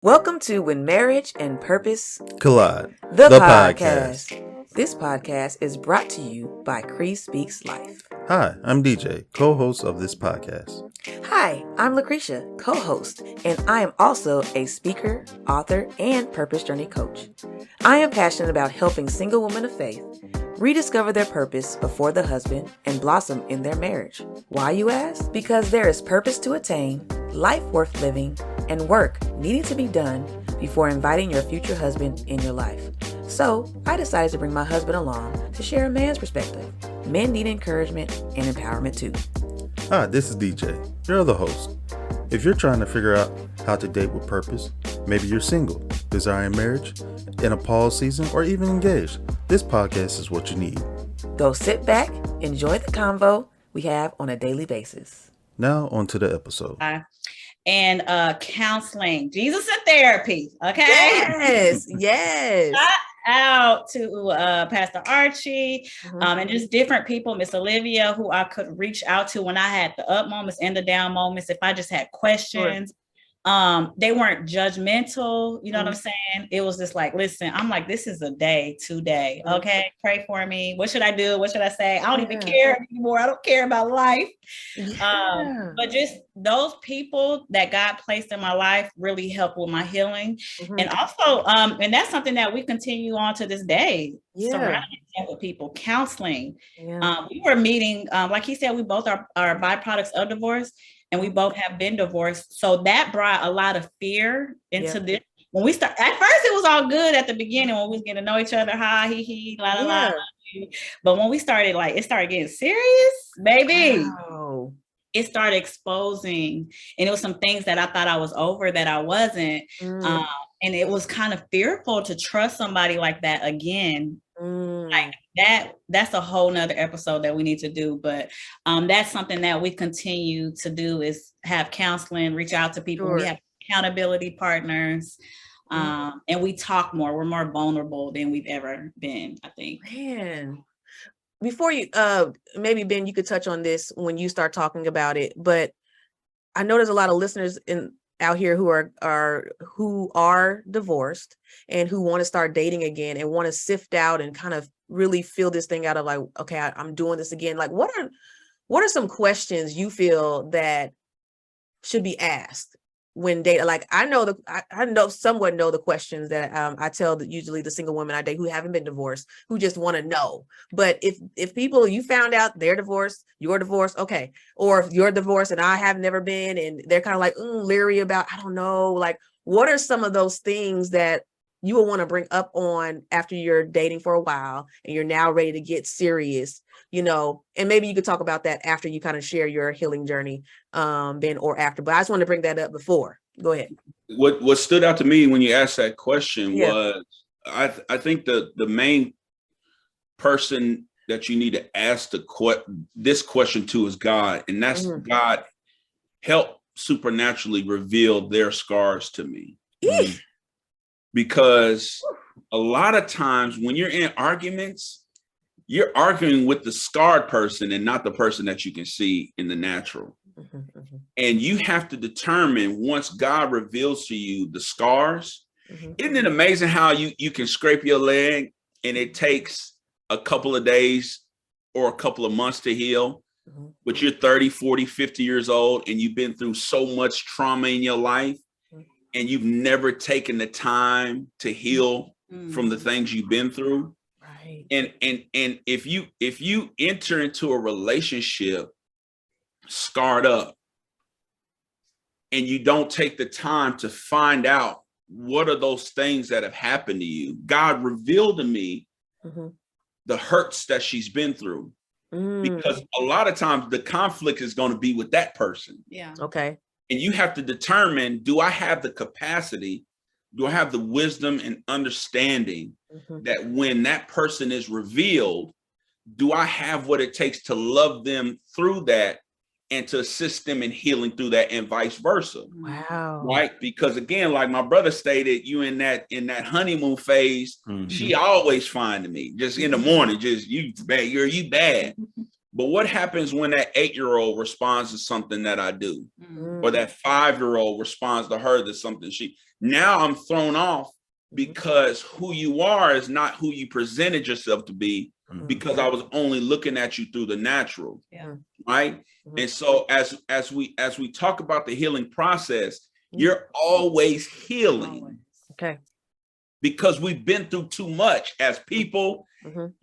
Welcome to When Marriage and Purpose Collide, the the podcast. This podcast is brought to you by Cree Speaks Life. Hi, I'm DJ, co-host of this podcast. Hi, I'm Lucretia, co-host, and I am also a speaker, author, and purpose journey coach. I am passionate about helping single women of faith rediscover their purpose before the husband and blossom in their marriage. Why, you ask? Because there is purpose to attain, life worth living, and work needing to be done before inviting your future husband in your life. So I decided to bring my husband along to share a man's perspective. Men need encouragement and empowerment too. Hi, this is DJ, your other host. If you're trying to figure out how to date with purpose, maybe you're single, desiring marriage, in a pause season, or even engaged, this podcast is what you need. Go sit back, enjoy the convo we have on a daily basis. Now on to the episode. And counseling, Jesus and therapy. Okay. Yes. Shout out to Pastor Archie, and just different people, Miss Olivia, who I could reach out to when I had the up moments and the down moments. If I just had questions, they weren't judgmental. You know what I'm saying? It was just like, listen, I'm like, this is a day today. Okay. Pray for me. What should I do? What should I say? I don't even care anymore. I don't care about life. But just those people that God placed in my life really helped with my healing. And also, and that's something that we continue on to this day, surrounding with people, counseling. We were meeting, like he said, we both are byproducts of divorce. And we both have been divorced. So that brought a lot of fear into this. When we start, at first it was all good at the beginning when we was getting to know each other. Hi, he, la, la, la. But when we started, like, it started getting serious, baby. Wow. It started exposing. And it was some things that I thought I was over that I wasn't. And it was kind of fearful to trust somebody like that again. Like that's a whole nother episode that we need to do, but that's something that we continue to do is have counseling, reach out to people. We have accountability partners, and we talk more. We're more vulnerable than we've ever been, I think. Man, before you maybe Ben, you could touch on this when you start talking about it, but I know there's a lot of listeners out here who are divorced and who want to start dating again and want to sift out and kind of really feel this thing out of like, okay, I'm doing this again. Like, what are some questions you feel that should be asked when dating? Like, I somewhat know the questions that I tell usually the single women I date who haven't been divorced, who just want to know. But if people, you found out they're divorced, you're divorced, okay. Or if you're divorced and I have never been, and they're kind of like leery about, I don't know, like, what are some of those things that you will want to bring up on after you're dating for a while and you're now ready to get serious, and maybe you could talk about that after you kind of share your healing journey, Ben, or after, but I just want to bring that up before. Go ahead. What stood out to me when you asked that question was, I think the main person that you need to ask this question to is God, and that's God help supernaturally reveal their scars to me. Because a lot of times when you're in arguments, you're arguing with the scarred person and not the person that you can see in the natural. And you have to determine, once God reveals to you the scars, isn't it amazing how you can scrape your leg and it takes a couple of days or a couple of months to heal, but you're 30, 40, 50 years old and you've been through so much trauma in your life and you've never taken the time to heal from the things you've been through. Right. And if you enter into a relationship scarred up and you don't take the time to find out what are those things that have happened to you, God revealed to me the hurts that she's been through. Because a lot of times the conflict is going to be with that person. Yeah. Okay. And you have to determine, do I have the capacity? Do I have the wisdom and understanding that when that person is revealed, do I have what it takes to love them through that and to assist them in healing through that, and vice versa? Wow. Right? Because again, like my brother stated, you in that honeymoon phase, she always fine to me. Just in the morning, just you bad, you bad. But what happens when that 8-year-old responds to something that I do, or that 5-year-old responds to her to something Now I'm thrown off because who you are is not who you presented yourself to be, because I was only looking at you through the natural. Yeah. Right. And so as we talk about the healing process, you're always healing. Okay. Because we've been through too much as people,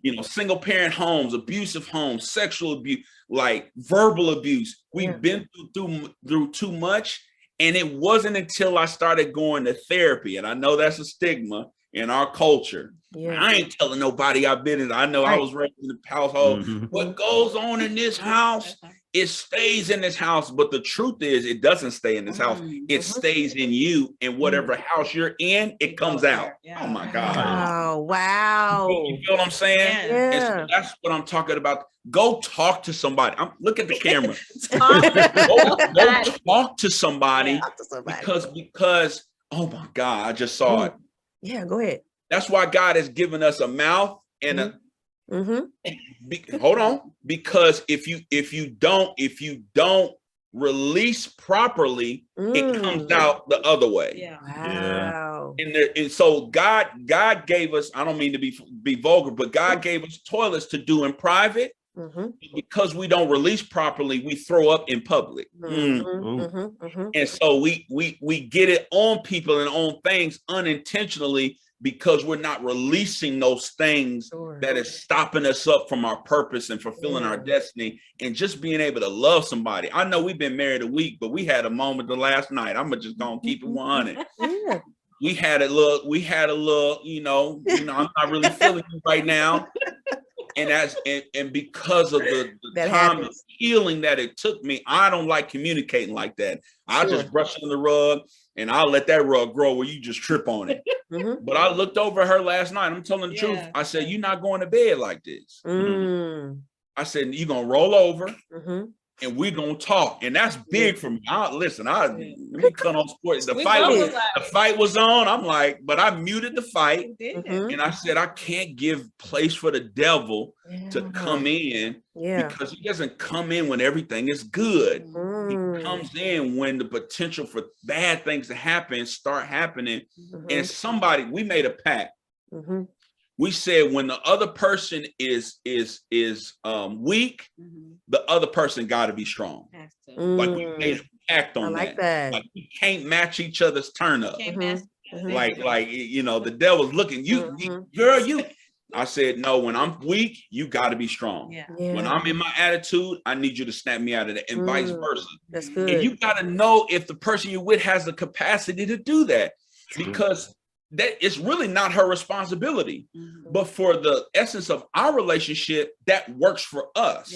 you know, single parent homes, abusive homes, sexual abuse, like verbal abuse. We've been through too much. And it wasn't until I started going to therapy, and I know that's a stigma in our culture. I ain't telling nobody I've been in. I know I was raised in a household. What goes on in this house, it stays in this house. But the truth is, it doesn't stay in this house. It stays in you. And whatever house you're in, it comes out. Oh my God. Oh, wow. You feel what I'm saying? Yeah. And so that's what I'm talking about. Go talk to somebody. Look at the camera. Go talk to somebody. Because oh my God, I just saw it. Yeah, go ahead. That's why God has given us a mouth and a hold on, because if you don't release properly, it comes out the other way. Yeah. Wow. And so God gave us, I don't mean to be vulgar, but God gave us toilets to do in private. Because we don't release properly, we throw up in public. And so we get it on people and on things unintentionally, because we're not releasing those things that is stopping us up from our purpose and fulfilling our destiny and just being able to love somebody. I know we've been married a week, but we had a moment the last night. I'm just gonna keep it 100. We had a little, you know, I'm not really feeling you right now. And because of the time of healing that it took me, I don't like communicating like that. I just brush on the rug and I'll let that rug grow where you just trip on it. But I looked over her last night. I'm telling the truth. I said, you're not going to bed like this. I said, you're going to roll over and we're going to talk. And that's big for me. Listen, let me cut on sports. The fight was on. I'm like, but I muted the fight. And I said, I can't give place for the devil to come in, because he doesn't come in when everything is good. He comes in when the potential for bad things to happen start happening. And we made a pact. We said when the other person is weak, the other person got to be strong. Like we made a pact on that. Like we can't match each other's turn up. Like you know, the devil's looking. Girl, you. I said, no, when I'm weak, you got to be strong. When I'm in my attitude, I need you to snap me out of that, and vice versa. That's good. And you got to know if the person you're with has the capacity to do that, because that it's really not her responsibility. But for the essence of our relationship, that works for us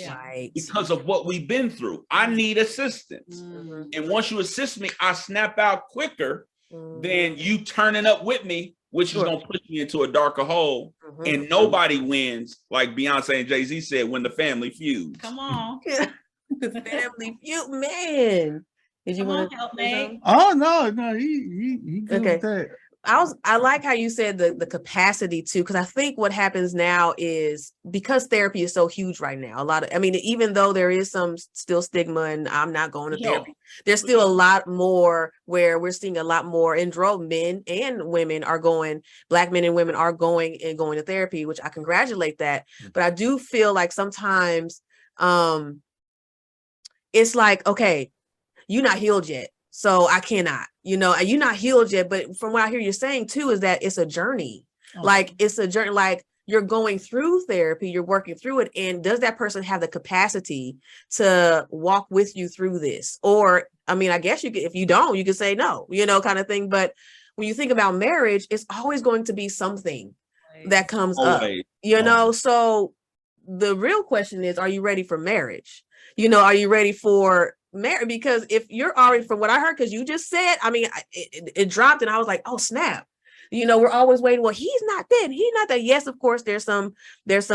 because of what we've been through. I need assistance. And once you assist me, I snap out quicker than you turning up with me, which is going to push me into a darker hole. And nobody wins, like Beyonce and Jay-Z said, when the family feuds. Come on. The family feud, man. Did you want to help me? Oh no, he good with that. I like how you said the capacity too, because I think what happens now is, because therapy is so huge right now, even though there is some still stigma and I'm not going to therapy, there's still a lot more where we're seeing a lot more men and women are going, Black men and women are going to therapy, which I congratulate that. But I do feel like sometimes it's like, okay, you're not healed yet, so I cannot, you're not healed yet. But from what I hear you saying too, is that it's a journey. Like it's a journey, like you're going through therapy, you're working through it. And does that person have the capacity to walk with you through this? Or, I guess you could, if you don't, you could say no, kind of thing. But when you think about marriage, it's always going to be something that comes up, so the real question is, are you ready for marriage? Are you ready for marriage? Because if you're already, from what I heard, because you just said, it dropped and I was like, oh snap. We're always waiting. Well, he's not that. He's not that. Yes, of course, there's some things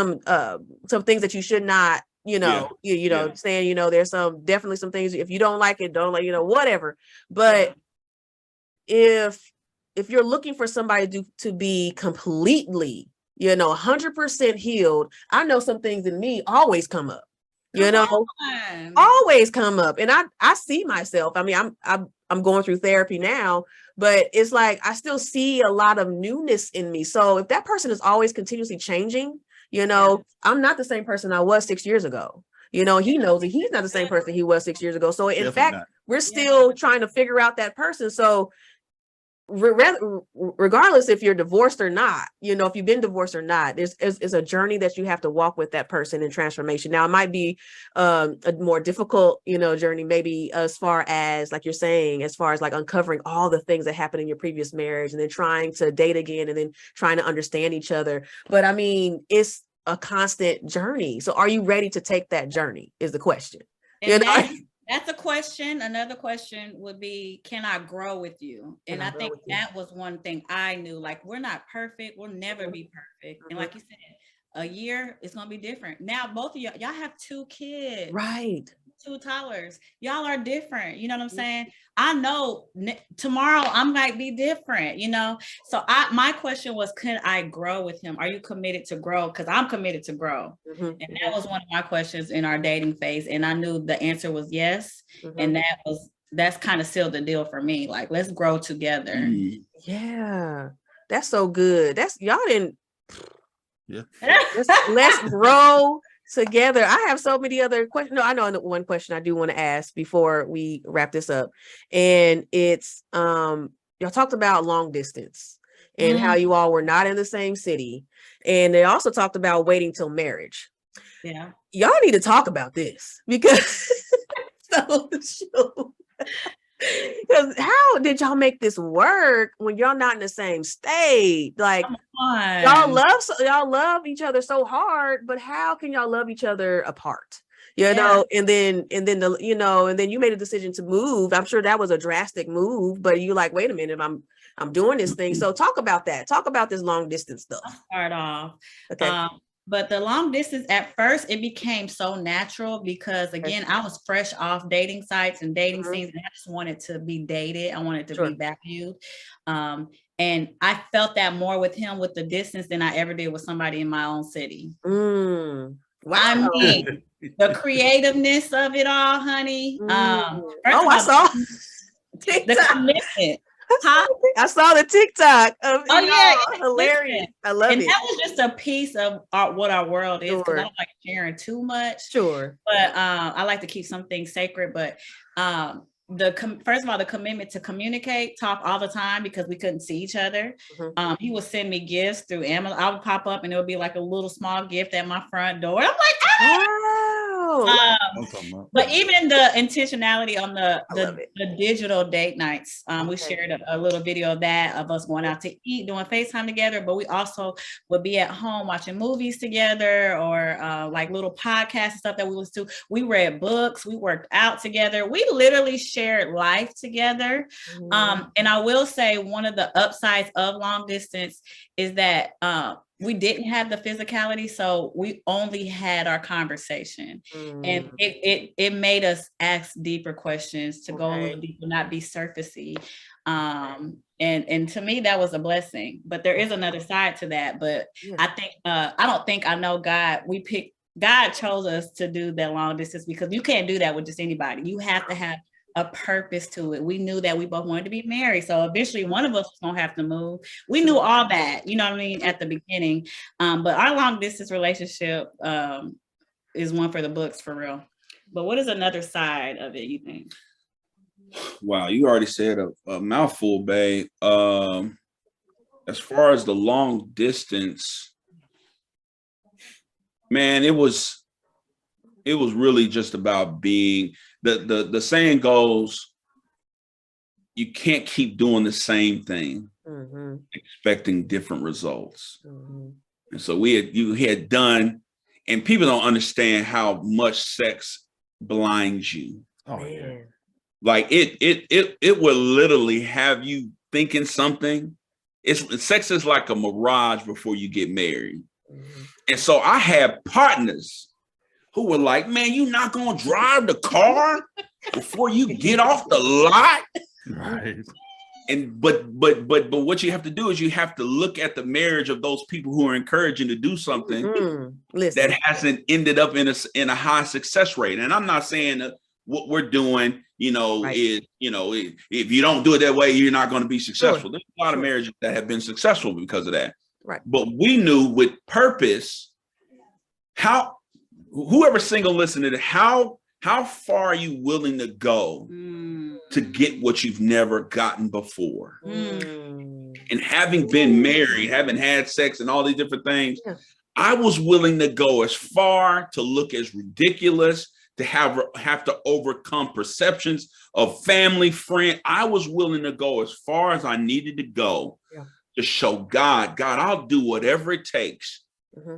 that you should not, saying, there's definitely some things, if you don't like it, don't like, whatever. But if you're looking for somebody to be completely, 100% healed, I know some things in me always come up. Always come up. And I see myself. I'm going through therapy now, but it's like I still see a lot of newness in me. So if that person is always continuously changing, I'm not the same person I was 6 years ago. He knows that he's not the same person he was 6 years ago. So in fact, we're still trying to figure out that person. So regardless if you're divorced or not, if you've been divorced or not, it's a journey that you have to walk with that person in transformation. Now it might be a more difficult journey, maybe as far as like you're saying, as far as like uncovering all the things that happened in your previous marriage and then trying to date again and then trying to understand each other. But I mean, it's a constant journey. So are you ready to take that journey is the question. That's a question. Another question would be, can I grow with you? And I think that was one thing I knew, like, we're not perfect. We'll never be perfect. And like you said, a year is going to be different. Now, both of y'all have 2 kids. Right. 2 toddlers. Y'all are different. You know what I'm saying? I know tomorrow I might be different, So my question was, can I grow with him? Are you committed to grow? Because I'm committed to grow. And that was one of my questions in our dating phase. And I knew the answer was yes. And that's kind of sealed the deal for me. Like, let's grow together. Yeah. That's so good. Y'all didn't. Yeah. Let's grow together. I have so many other questions. No, I know one question I do want to ask before we wrap this up. And it's y'all talked about long distance and how you all were not in the same city. And they also talked about waiting till marriage. Yeah. Y'all need to talk about this because because how did y'all make this work when y'all not in the same state? Like, y'all love each other so hard, but how can y'all love each other apart? And then and then you made a decision to move. I'm sure that was a drastic move, but you like, wait a minute, I'm doing this thing. So talk about that. Talk about this long distance stuff. I'll start off. Okay. But the long distance, at first, it became so natural because, again, I was fresh off dating sites and dating scenes, and I just wanted to be dated. I wanted to be valued. And I felt that more with him with the distance than I ever did with somebody in my own city. Wow. I mean, the creativeness of it all, honey. I saw the commitment. I saw the TikTok. Hilarious. Listen, I love it. And that was just a piece of what our world is, because I don't like sharing too much. Sure. But I like to keep some things sacred. But first of all, the commitment to communicate, talk all the time, because we couldn't see each other. He would send me gifts through Amazon. I would pop up and it would be like a little small gift at my front door. I'm like, but even the intentionality on the digital date nights, we shared a little video of that, of us going out to eat, doing FaceTime together, but we also would be at home watching movies together, or like little podcasts and stuff that we listened to. We read books, we worked out together, we literally shared life together. And I will say, one of the upsides of long distance is that we didn't have the physicality, so we only had our conversation, and it made us ask deeper questions, to go a little deeper, not be surfacey. And to me, that was a blessing. But there is another side to that. But I think I don't think I know God. God chose us to do that long distance, because you can't do that with just anybody. You have to have a purpose to it. We knew that we both wanted to be married, so eventually one of us was gonna have to move. We knew all that, you know what I mean, at the beginning. But our long distance relationship is one for the books, for real. But what is another side of it, you think? Wow, you already said a mouthful, babe. As far as the long distance, man, it was really just about being, the saying goes, you can't keep doing the same thing expecting different results. And so you had done, and people don't understand how much sex blinds you. Oh yeah. Like it will literally have you thinking something. Sex is like a mirage before you get married. And so I had partners who were like, man, you not gonna drive the car before you get off the lot? Right. And but what you have to do is you have to look at the marriage of those people who are encouraging to do something that hasn't ended up in a high success rate. And I'm not saying that what we're doing is, if you don't do it that way, you're not going to be successful. Sure. There's a lot of marriages that have been successful because of that. Right. But we knew with purpose, whoever's single listening to how far are you willing to go to get what you've never gotten before? And having been married, having had sex and all these different things, I was willing to go as far to look as ridiculous, to have to overcome perceptions of family, friend. I was willing to go as far as I needed to go to show God, I'll do whatever it takes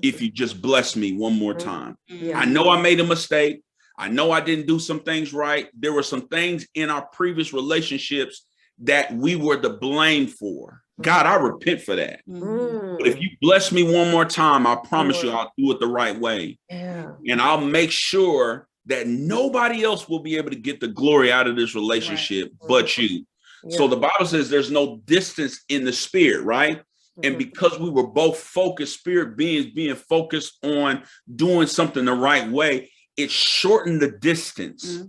if you just bless me one more time. I know I made a mistake. I know I didn't do some things right. There were some things in our previous relationships that we were to blame for. God, I repent for that. But if you bless me one more time, I promise you I'll do it the right way. And I'll make sure that nobody else will be able to get the glory out of this relationship but you. So the Bible says there's no distance in the spirit, right? And because we were both focused spirit beings, being focused on doing something the right way, it shortened the distance.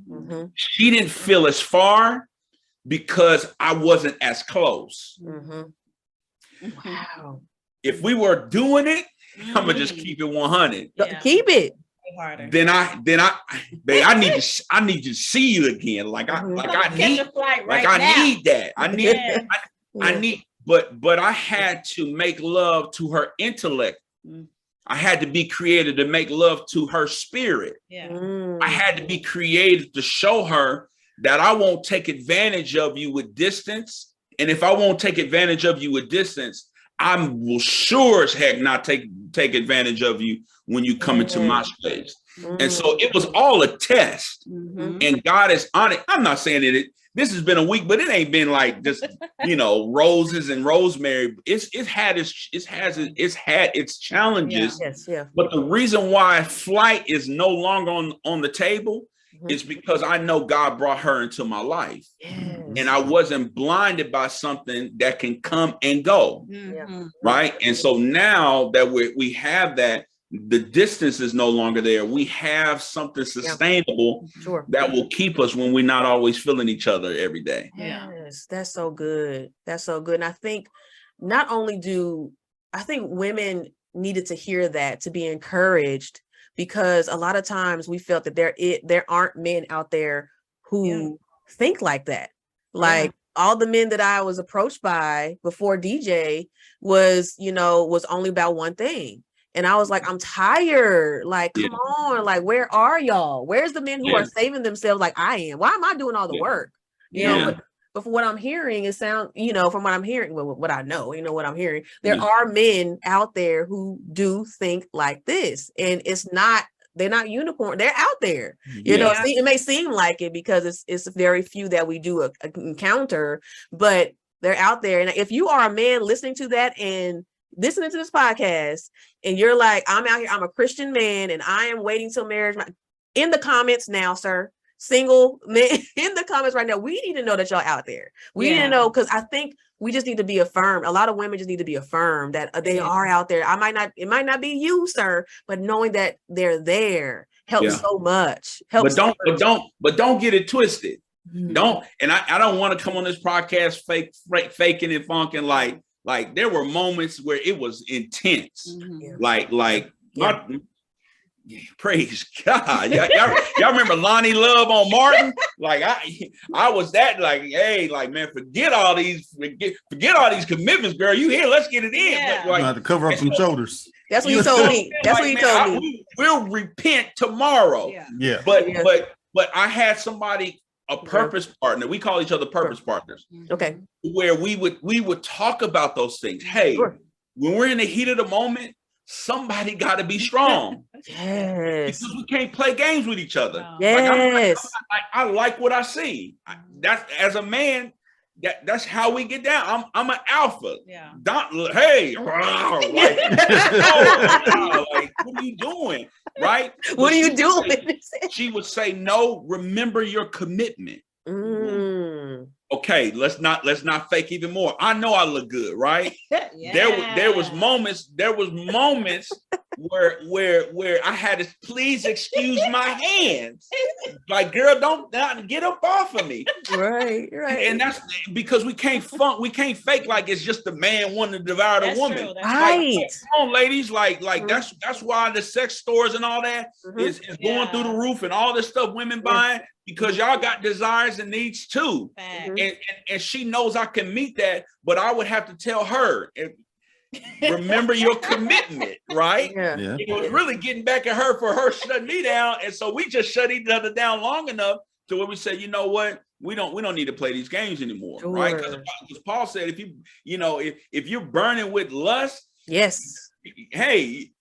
She didn't feel as far because I wasn't as close. Wow. If we were doing it, I'm gonna just keep it 100. Keep it. Then I need to see you again. I need that. I need, but I had to make love to her intellect. I had to be created to make love to her spirit. I had to be created to show her that I won't take advantage of you with distance. And if I won't take advantage of you with distance, I will sure as heck not take advantage of you when you come into my space. And so it was all a test. And God is on it. I'm not saying this has been a week, but it ain't been like just, roses and rosemary. It's had its challenges. But the reason why flight is no longer on the table is because I know God brought her into my life. And I wasn't blinded by something that can come and go. Right. And so now that we have that, the distance is no longer there. We have something sustainable that will keep us when we're not always feeling each other every day. Yes, that's so good. That's so good. And I think women needed to hear that, to be encouraged, because a lot of times we felt that there aren't men out there who think like that. Like all the men that I was approached by before DJ was only about one thing. And I was like, I'm tired. Like, come on. Like, where are y'all? Where's the men who are saving themselves like I am? Why am I doing all the work? But from what I'm hearing, it sounds, from what I'm hearing, what I know, what I'm hearing, there are men out there who do think like this. And they're not unicorn. They're out there. It may seem like it because it's very few that we do encounter, but they're out there. And if you are a man listening to that and listening to this podcast and you're like, I'm out here, I'm a Christian man and I am waiting till marriage, in the comments now, sir, single men, in the comments right now, we need to know that y'all out there. We need to know, because I think we just need to be affirmed. A lot of women just need to be affirmed that they are out there. It might not be you, sir, but knowing that they're there helps so much. But don't get it twisted. Don't, and I don't want to come on this podcast faking and funking like there were moments where it was intense. Praise God. Y'all remember Lonnie Love on Martin? Like I was that hey, man, forget all these commitments, girl. You here, let's get it in. Yeah. But, have to cover up some shoulders. That's what you told me. That's what you told me. We'll repent tomorrow. Yeah. But I had somebody, a purpose partner. We call each other purpose partners. Okay. Where we would talk about those things. Hey, when we're in the heat of the moment, somebody got to be strong. Because we can't play games with each other. I like what I see. That's, as a man, that's how we get down. I'm an alpha. Hey, what are you doing? Right? What are you doing? She would say, no, remember your commitment. Okay, let's not fake even more. I know I look good, right? There was moments where I had to please excuse my hands. Like, girl, don't get up off of me. Right. And that's because we can't fake like it's just the man wanting to devour the woman. True, right. Like, come on, ladies. Like that's why the sex stores and all that is going through the roof and all this stuff women buying, because y'all got desires and needs too. And she knows I can meet that, but I would have to tell her, remember your commitment, right? Yeah. It was really getting back at her for her shutting me down. And so we just shut each other down long enough to where we said, you know what? We don't need to play these games anymore, right? Because Paul said, if you're burning with lust, hey,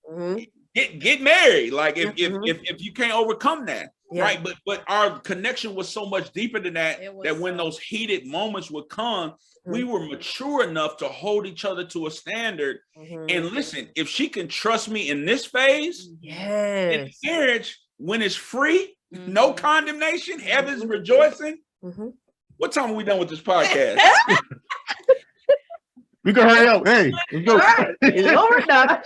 get married. Like if you can't overcome that, right? But our connection was so much deeper than that. That when those heated moments would come, we were mature enough to hold each other to a standard. And listen, if she can trust me in this phase, in marriage, when it's free, no condemnation, heaven's rejoicing. What time are we done with this podcast? We can hurry up. Hey, let's go. It's over now.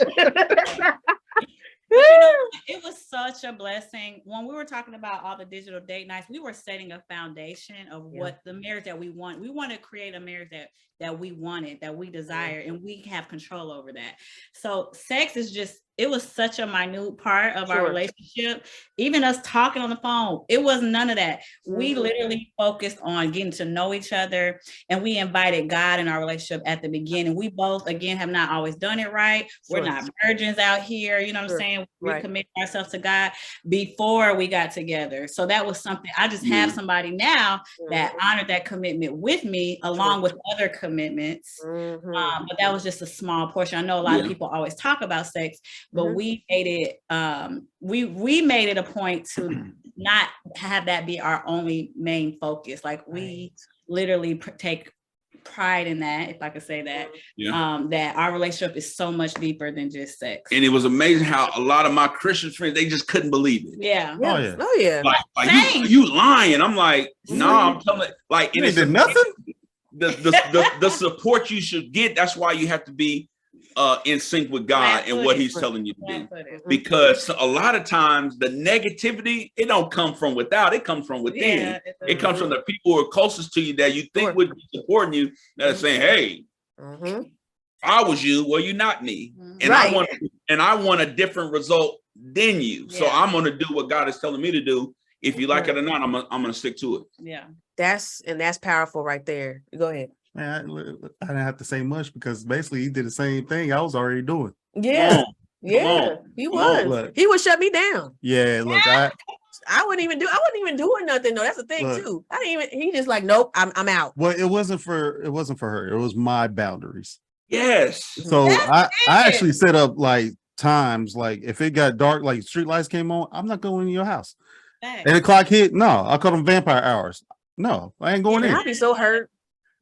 It was such a blessing. When we were talking about all the digital date nights, we were setting a foundation of what the marriage that we want. We want to create a marriage that we wanted, that we desire, and we have control over that. So sex is just, it was such a minute part of our relationship. Even us talking on the phone, it was none of that. We literally focused on getting to know each other, and we invited God in our relationship at the beginning. We both, again, have not always done it right. We're not virgins out here. You know what I'm saying? We committed ourselves to God before we got together. So that was something. I just have somebody now that honored that commitment with me, along with other commitments. But that was just a small portion. I know a lot of people always talk about sex, but we made it we made it a point to not have that be our only main focus. Like, we literally take pride in that, if I could say that, that our relationship is so much deeper than just sex. And it was amazing how a lot of my Christian friends, they just couldn't believe it. Oh yeah. Like you lying. I'm like, no, I'm telling you, like, and it's nothing. The support you should get. That's why you have to be in sync with God and what he's telling you to do. Because a lot of times the negativity, it don't come from without, it comes from within. It comes from the people who are closest to you that you think would be supporting you, that are saying, hey, if I was you, well, you're not me. And I want a different result than you. So I'm going to do what God is telling me to do. If you like it or not, I'm going to stick to it. That's powerful right there. Go ahead. Man, I didn't have to say much, because basically he did the same thing I was already doing. He was. He would shut me down. Look, I wasn't even doing nothing though. That's the thing too. He just like, nope, I'm out. Well, it wasn't for her. It was my boundaries. Yes. So I actually set up like times, like if it got dark, like street lights came on, I'm not going in your house. 8 o'clock hit. No, I call them vampire hours. No, I ain't going in. I'd be so hurt.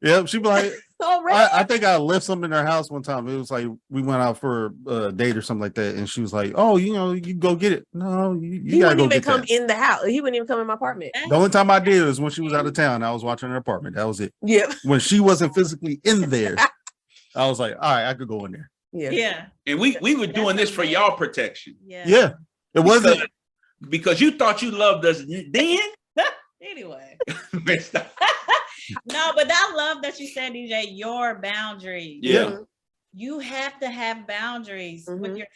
Yep, she'd be like, I think I left something in her house one time. It was like we went out for a date or something like that, and she was like, "Oh, you go get it." No, you gotta go get that. In the house. He wouldn't even come in my apartment. The only time I did was when she was out of town. I was watching her apartment. That was it. Yep. When she wasn't physically in there, I was like, "All right, I could go in there." Yeah. And we were doing this for y'all protection. Yeah. It wasn't because you thought you loved us then. Anyway. No, but I love that you said, DJ, your boundaries. You have to have boundaries with yourself,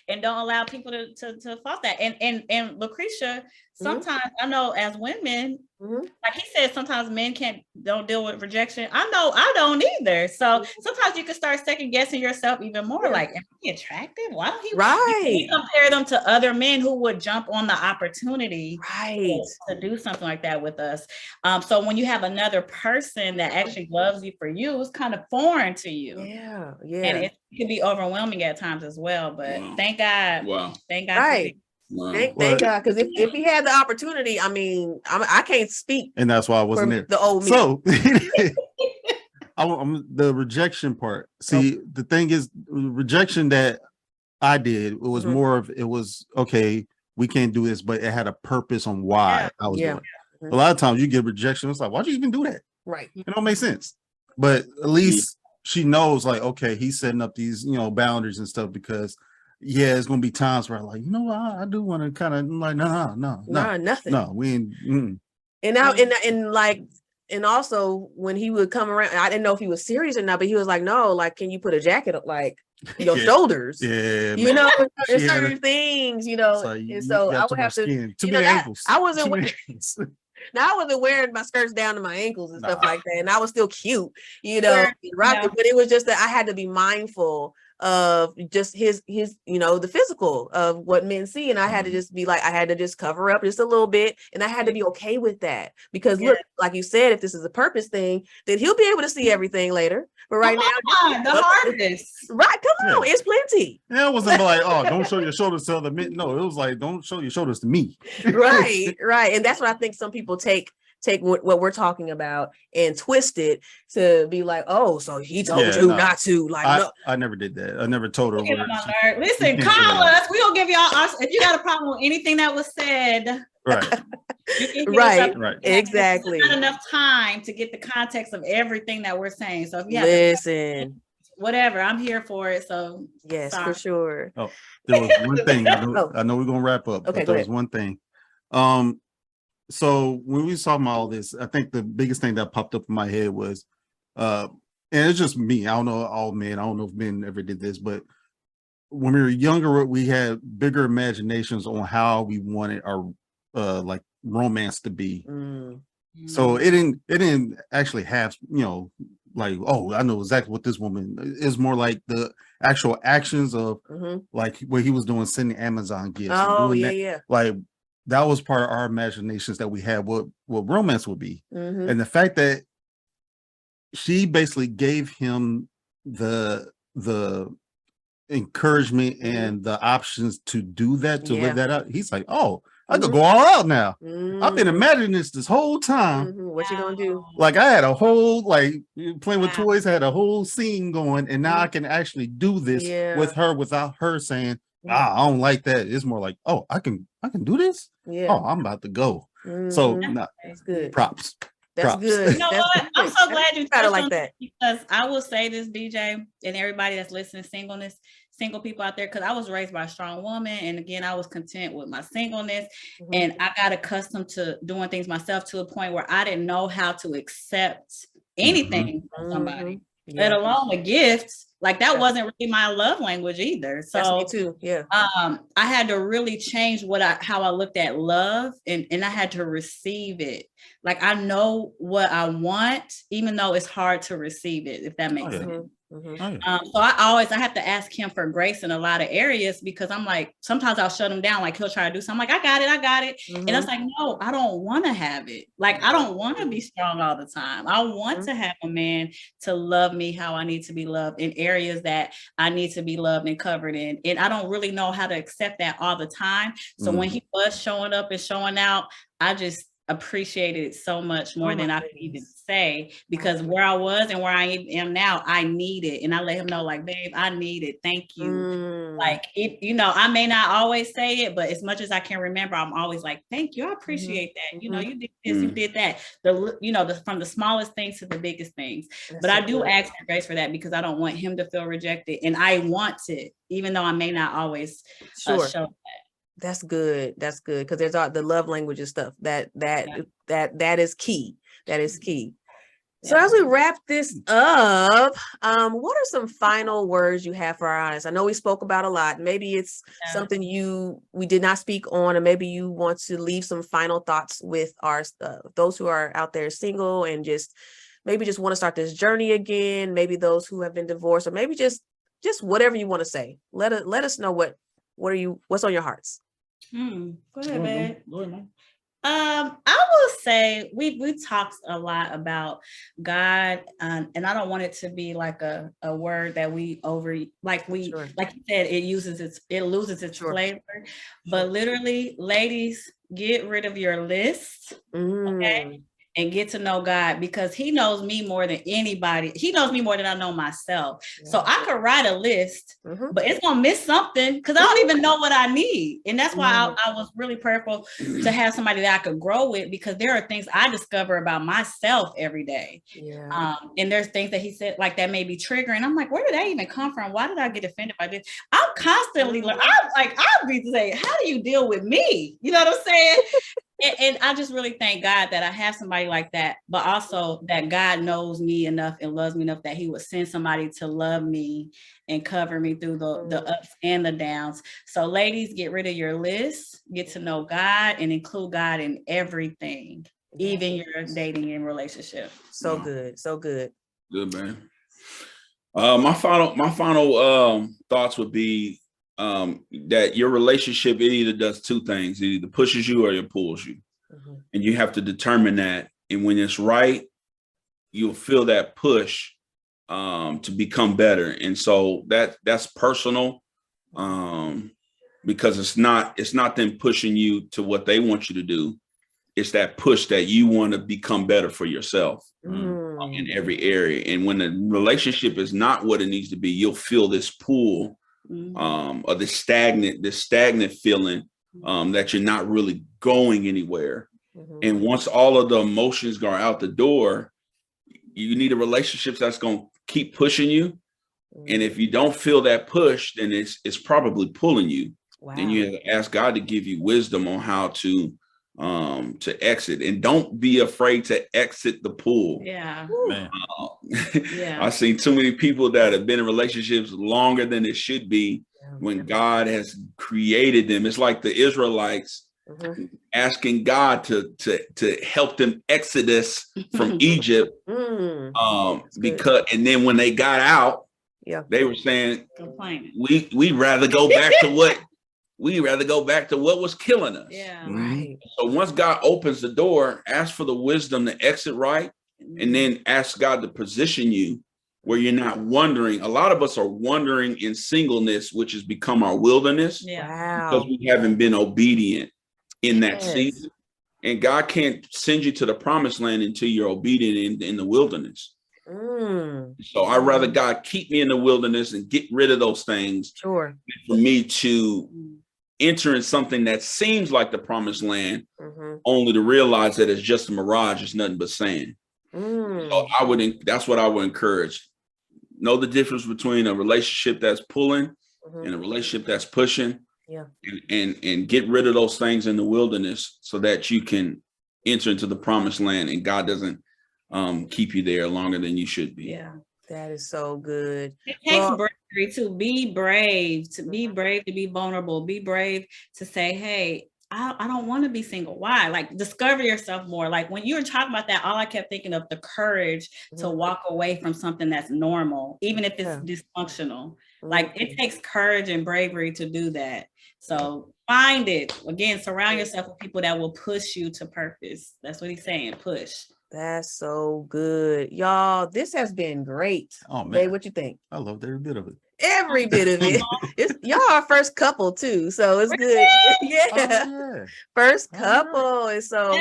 and don't allow people to fault that. And Lucretia, sometimes I know as women, like he said, sometimes men don't deal with rejection. I know I don't either. So sometimes you can start second guessing yourself even more. Like, am I attractive? Why don't he? You compare them to other men who would jump on the opportunity to do something like that with us. So when you have another person that actually loves you for you, it's kind of foreign to you. Yeah. And it can be overwhelming at times as well. But thank God. Thank God. Right. Thank God, because if he had the opportunity, I mean, I can't speak, and that's why I wasn't there. The old me. So I'm the rejection part. See, the thing is, rejection that I did, it was more of, it was okay, we can't do this, but it had a purpose on why I was doing it. A lot of times you get rejection, it's like, why'd you even do that? Right. It don't make sense. But at least she knows, like, okay, he's setting up these, boundaries and stuff, because yeah, it's gonna be times where I'm like, you know what, I do want to kind of like, no, nothing. no, we ain't. And now, and like, and also when he would come around, I didn't know if he was serious or not, but he was like, no, like, can you put a jacket up, like your shoulders? Yeah, you know, there's she had certain things, you know, like, and you so I got too would have much to, skin. Too you many know, ankles. I wasn't Too wearing, many ankles. now I wasn't wearing my skirts down to my ankles and stuff Nah. like that, and I was still cute, you know, Sure, rock yeah. it, but it was just that I had to be mindful of just his you know, the physical of what men see, and I had to just be like, I had to just cover up just a little bit, and I had to be okay with that, because Yeah. look, like you said, if this is a purpose thing, then he'll be able to see everything later, but right now, The hardest. right, come on, Yeah. it's plenty. Yeah, it wasn't like, oh, don't show your shoulders to other men. No, it was like, don't show your shoulders to me. right and that's what I think some people take what we're talking about and twist it to be like, oh, so he told you not to, like, no, I never did that. I never told her. Listen, call us. We gonna give y'all if you got a problem with anything that was said. Right. right, Right. exactly. There's not enough time to get the context of everything that we're saying. So if you have Listen, whatever, I'm here for it. So yes, sorry. for sure. Oh, there was one thing. I know we're gonna wrap up. Okay, but there was one thing. So when we saw all this, I think the biggest thing that popped up in my head was, and it's just me. I don't know all men. I don't know if men ever did this, but when we were younger, we had bigger imaginations on how we wanted our like romance to be. So it didn't actually have, you know, like, oh, I know exactly what this woman is. More like the actual actions of like what he was doing, sending Amazon gifts. Oh, and doing yeah, that. yeah. Like that was part of our imaginations that we had what romance would be. And the fact that she basically gave him the encouragement and the options to do that, to live that out. He's like, oh, I could go all out now. I've been imagining this whole time. What you gonna do? Like I had a whole, like playing with toys, I had a whole scene going, and now I can actually do this with her without her saying, I don't like that. It's more like, oh, I can do this. Oh, I'm about to go. So that's good. Props. That's Props. good. You know what? I'm so glad you got it touched like on that, because I will say this, DJ, and everybody that's listening, single people out there, because I was raised by a strong woman, and again, I was content with my singleness, and I got accustomed to doing things myself to a point where I didn't know how to accept anything from somebody, let alone a gift. Like that wasn't really my love language either. So that's me too. Yeah. I had to really change how I looked at love, and I had to receive it. Like I know what I want, even though it's hard to receive it, if that makes sense. So I have to ask him for grace in a lot of areas, because I'm like, sometimes I'll shut him down. Like he'll try to do something. I'm like, I got it. And it's like, no, I don't want to have it. Like, I don't want to be strong all the time. I want to have a man to love me how I need to be loved in areas that I need to be loved and covered in. And I don't really know how to accept that all the time. So when he was showing up and showing out, I just appreciated it so much more than I could even say, because where I was and where I am now, I need it. And I let him know, like, babe, I need it. Thank you. Like, it, you know, I may not always say it, but as much as I can remember, I'm always like, thank you. I appreciate that. You know, you did this, you did that. From the smallest things to the biggest things. But I do ask for grace for that, because I don't want him to feel rejected. And I want it, even though I may not always show that. That's good. That's good. Because there's the love language and stuff that is key. That is key. So as we wrap this up, what are some final words you have for our audience? I know we spoke about a lot. Maybe it's something we did not speak on, or maybe you want to leave some final thoughts with our those who are out there single and just want to start this journey again. Maybe those who have been divorced, or maybe just whatever you want to say. Let us know what's on your hearts. Go ahead, babe. I will say we talked a lot about God, and I don't want it to be like a word that we like you said, it loses its flavor. But literally, ladies, get rid of your list, okay? And get to know God, because he knows me more than anybody. He knows me more than I know myself. So I could write a list, but it's going to miss something, because I don't even know what I need. And that's why I was really prayerful to have somebody that I could grow with, because there are things I discover about myself every day. And there's things that he said, like, that may be triggering. I'm like, where did that even come from? Why did I get offended by this? I'm constantly learn. I'd be saying, how do you deal with me? You know what I'm saying? and I just really thank God that I have somebody like that, but also that God knows me enough and loves me enough that he would send somebody to love me and cover me through the ups and the downs. So ladies, get rid of your list, get to know God and include God in everything, even your dating and relationship. So good. So good. Good, man. My final thoughts would be that your relationship, it either does two things. It either pushes you or it pulls you. And you have to determine that. And when it's right, you'll feel that push to become better. And so that's personal, because it's not them pushing you to what they want you to do. It's that push that you want to become better for yourself in every area. And when the relationship is not what it needs to be, you'll feel this pull or this stagnant feeling that you're not really going anywhere. And once all of the emotions go out the door, you need a relationship that's going to keep pushing you. And if you don't feel that push, then it's probably pulling you. Wow. And you have to ask God to give you wisdom on how to exit, and don't be afraid to exit the pool. Yeah. Man. I've seen too many people that have been in relationships longer than it should be when God has created them. It's like the Israelites asking God to help them exodus from Egypt. Because and then when they got out, they were saying, complaining. We'd rather go back to what was killing us. Yeah. Right. So once God opens the door, ask for the wisdom to exit right, and then ask God to position you where you're not wandering. A lot of us are wandering in singleness, which has become our wilderness. Yeah. Because we haven't been obedient in that season. And God can't send you to the promised land until you're obedient in the wilderness. So I'd rather God keep me in the wilderness and get rid of those things for me to enter in something that seems like the promised land, only to realize that it's just a mirage. It's nothing but sand. So that's what I would encourage. Know the difference between a relationship that's pulling and a relationship that's pushing. And get rid of those things in the wilderness so that you can enter into the promised land, and God doesn't keep you there longer than you should be. Yeah, that is so good. It takes bravery to be brave, to be vulnerable, be brave to say, hey, I don't want to be single. Why? Like, discover yourself more. Like, when you were talking about that, all I kept thinking of the courage to walk away from something that's normal, even if it's dysfunctional. Like, it takes courage and bravery to do that. So find it. Again, surround yourself with people that will push you to purpose. That's what he's saying, push. That's so good. Y'all, this has been great. Oh, man. Babe, what you think? I loved every bit of it. Every bit of it. Y'all our first couple too, so it's good. Yeah. First couple. And so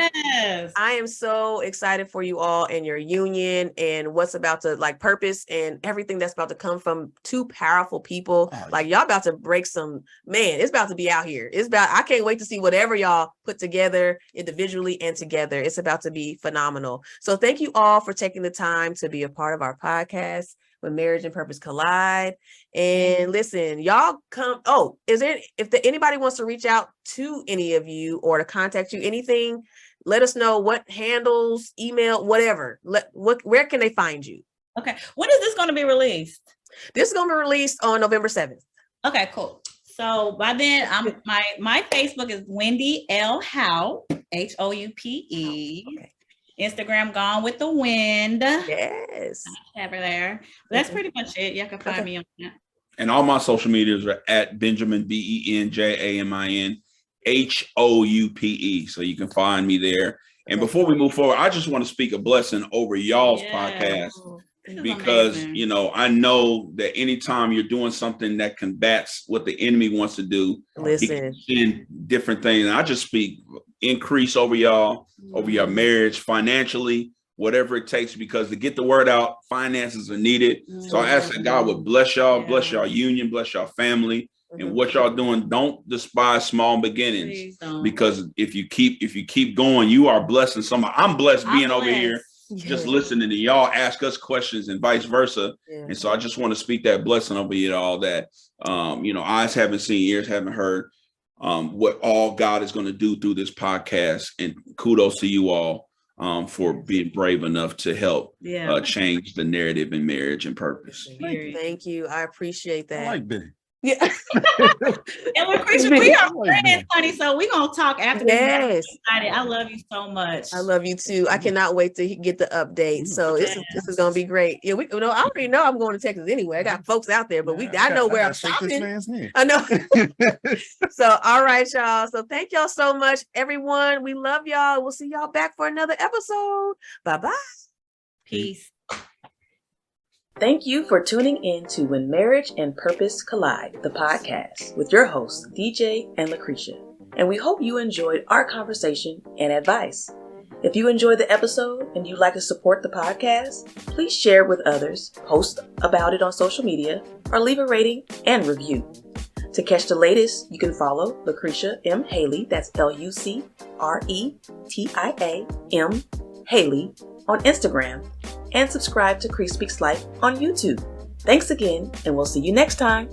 I am so excited for you all and your union and what's about to, like, purpose and everything that's about to come from two powerful people. Like, y'all about to break some, man, it's about to be out here. I can't wait to see whatever y'all put together individually and together. It's about to be phenomenal. So thank you all for taking the time to be a part of our podcast, When Marriage and Purpose Collide. And listen, y'all come. Oh, if anybody wants to reach out to any of you or to contact you, anything, let us know. What handles, email, whatever. Where can they find you? Okay. When is this going to be released? This is going to be released on November 7th. Okay, cool. So by then, my Facebook is Wendy L. Houpe, Houpe. Okay. Instagram, Gone with the Wind. Yes. Have her there. That's pretty much it. Y'all can find me on that. And all my social medias are at Benjamin, BenjaminHoupe. So you can find me there. And before we move forward, I just want to speak a blessing over y'all's podcast, because, I know that anytime you're doing something that combats what the enemy wants to do, listen, in different things. And I just speak increase over y'all, over your marriage, financially, whatever it takes, because to get the word out, finances are needed. So I ask that God would bless y'all, bless y'all union, bless y'all family, and what y'all doing. Don't despise small beginnings, because if you keep going, you are blessing somebody. I'm blessed being over here just listening to y'all ask us questions and vice versa. Yeah. And so I just want to speak that blessing over you all that, eyes haven't seen, ears haven't heard what all God is going to do through this podcast. And kudos to you all for being brave enough to help change the narrative in marriage and purpose. Thank you. I appreciate that. I like Benny. Yeah. And Lucretia, we are friends, honey. So we're gonna talk after this. Yes. I love you so much. I love you too. I cannot wait to get the update. So this is gonna be great. Yeah, I already know I'm going to Texas anyway. I got folks out there, but I know where I'm stopping. I know. So all right, y'all. So thank y'all so much, everyone. We love y'all. We'll see y'all back for another episode. Bye-bye. Peace. Thank you for tuning in to When Marriage and Purpose Collide, the podcast, with your hosts, DJ and Lucretia. And we hope you enjoyed our conversation and advice. If you enjoyed the episode and you'd like to support the podcast, please share it with others, post about it on social media, or leave a rating and review. To catch the latest, you can follow Lucretia M. Haley, that's Lucretia M. Haley, on Instagram, and subscribe to Cree Speaks Life on YouTube. Thanks again, and we'll see you next time.